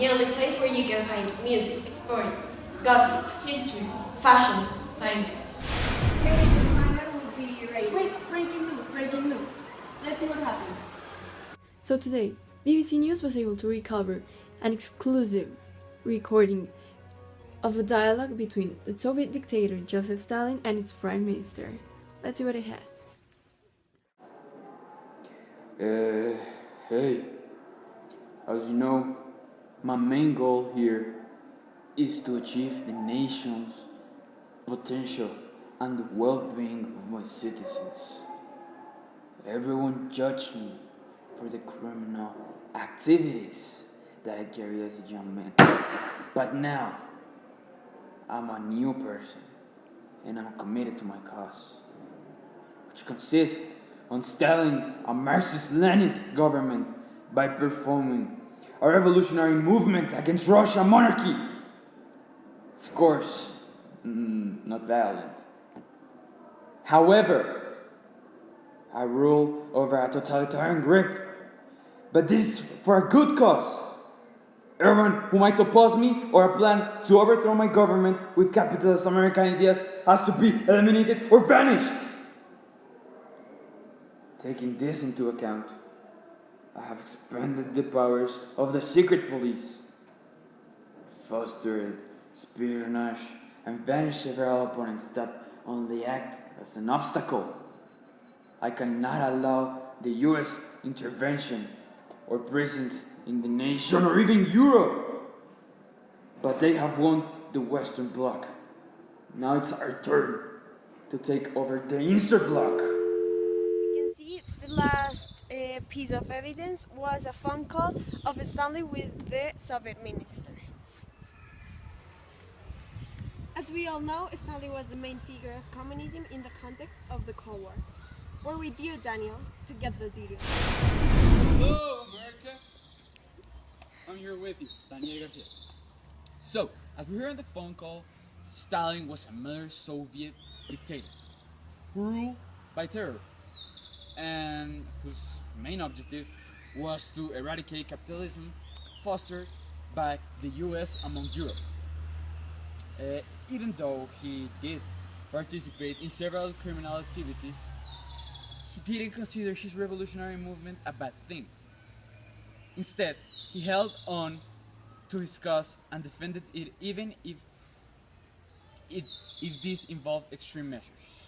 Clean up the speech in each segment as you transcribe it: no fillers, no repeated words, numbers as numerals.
the only place where you can find music, sports, gossip, history, fashion, climate. Maybe the timer will be ready. Wait, breaking news. Let's see what happened. So today, BBC News was able to recover an exclusive recording of a dialogue between the Soviet dictator Joseph Stalin and its prime minister. Let's see what it has. Hey, as you know, my main goal here is to achieve the nation's potential and the well-being of my citizens. Everyone judged me for the criminal activities that I carried as a young man. But now, I'm a new person, and I'm committed to my cause, which consists on stalling a Marxist-Leninist government by performing a revolutionary movement against Russian monarchy. Of course, not violent. However, I rule over a totalitarian grip, but this is for a good cause. Everyone who might oppose me or a plan to overthrow my government with capitalist American ideas has to be eliminated or vanished. Taking this into account, I have expanded the powers of the secret police, fostered espionage, and banished several opponents that only act as an obstacle. I cannot allow the US intervention or presence in the nation or even Europe. But they have won the Western Bloc. Now it's our turn to take over the Eastern Bloc. You can see the last piece of evidence was a phone call of Stanley with the Soviet minister. As we all know, Stanley was the main figure of communism in the context of the Cold War. We're with you, Daniel, to get the details. Hello, America. I'm here with you, Daniel Garcia. So, as we heard on the phone call, Stalin was another Soviet dictator who ruled by terror and whose main objective was to eradicate capitalism fostered by the US among Europe. Even though he did participate in several criminal activities, he didn't consider his revolutionary movement a bad thing. Instead, he held on to his cause and defended it even if this involved extreme measures.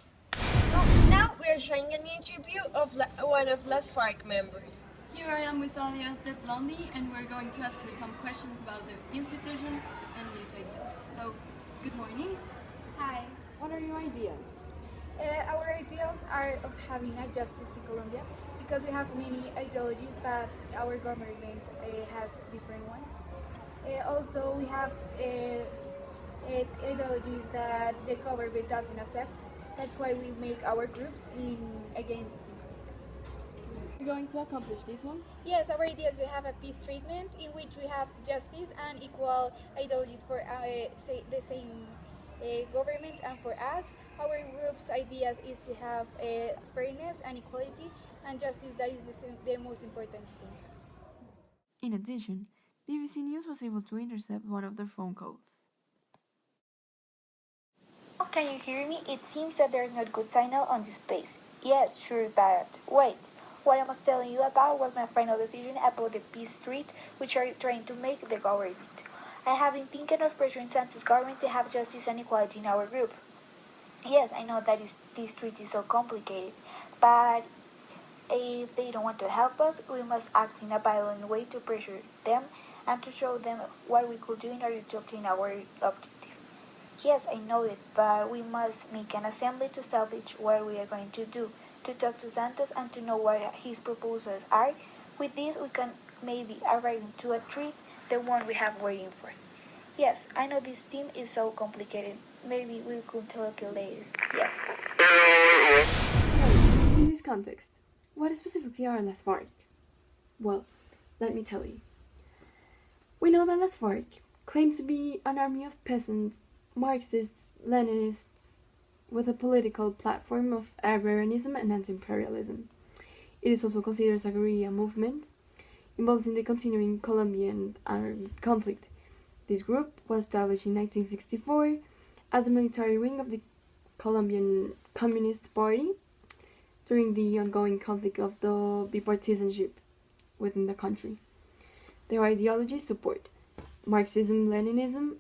Now we're showing an interview of one of Les FARC members. Here I am with alias the Blondie, and we're going to ask her some questions about the institution and its ideas. So, good morning. Hi, what are your ideas? Our ideals are of having a justice in Colombia because we have many ideologies, but our government has different ones. Also, we have ideologies that the government doesn't accept. That's why we make our groups against these ones. We're going to accomplish this one? Yes, our idea is to have a peace treatment in which we have justice and equal ideologies for the same government and for us. Our group's ideas is to have fairness and equality and justice. That is the most important thing. In addition, BBC News was able to intercept one of their phone calls. Oh, can you hear me? It seems that there's not good signal on this place. Yes, sure, but wait. What I was telling you about was my final decision about the peace treaty which are trying to make the government. I have been thinking of pressuring Santos government to have justice and equality in our group. Yes, I know that this treaty is so complicated, but if they don't want to help us, we must act in a violent way to pressure them and to show them what we could do in order to obtain our objective. Yes, I know it, but we must make an assembly to establish what we are going to do, to talk to Santos and to know what his proposals are. With this, we can maybe arrive to a treaty, the one we have waiting for. Yes, I know this team is so complicated. Maybe we could talk it later. Yes. In this context, what specifically are Les FARC? Well, let me tell you. We know that Les FARC claim to be an army of peasants, Marxists, Leninists, with a political platform of agrarianism and anti-imperialism. It is also considered a guerrilla movement involved in the continuing Colombian armed conflict. This group was established in 1964 as a military wing of the Colombian Communist Party during the ongoing conflict of the bipartisanship within the country. Their ideologies support Marxism-Leninism,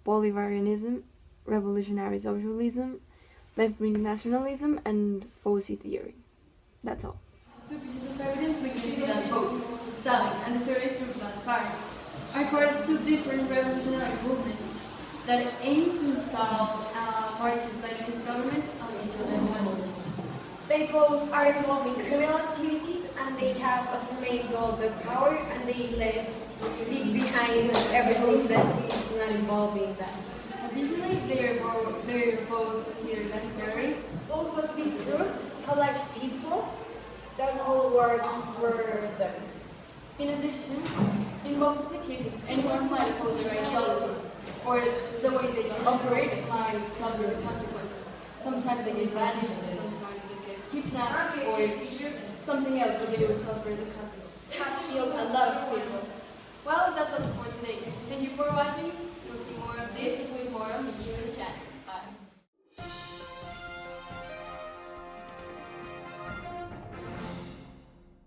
Bolivarianism, revolutionary socialism, left-wing nationalism, and Fosse theory. That's all. Two pieces of evidence we can see that both Stalin and the terrorist group FARC are part of two different revolutionary movements that aim to install Marxist-Leninist governments on each of their countries. They both are involved in criminal activities and they have as a main goal the power and they leave behind everything that is not involved in that. Additionally, they are both considered as terrorists. Both of these groups collect people that will work for them. In addition, in both of the cases, anyone might oppose their ideologies or the way they operate might suffer the consequences. Sometimes they get banished, sometimes they get kidnapped, or something else, but they will suffer the consequences. Have killed a lot of people. Well, that's all for today. Thank you for watching. You'll see more of this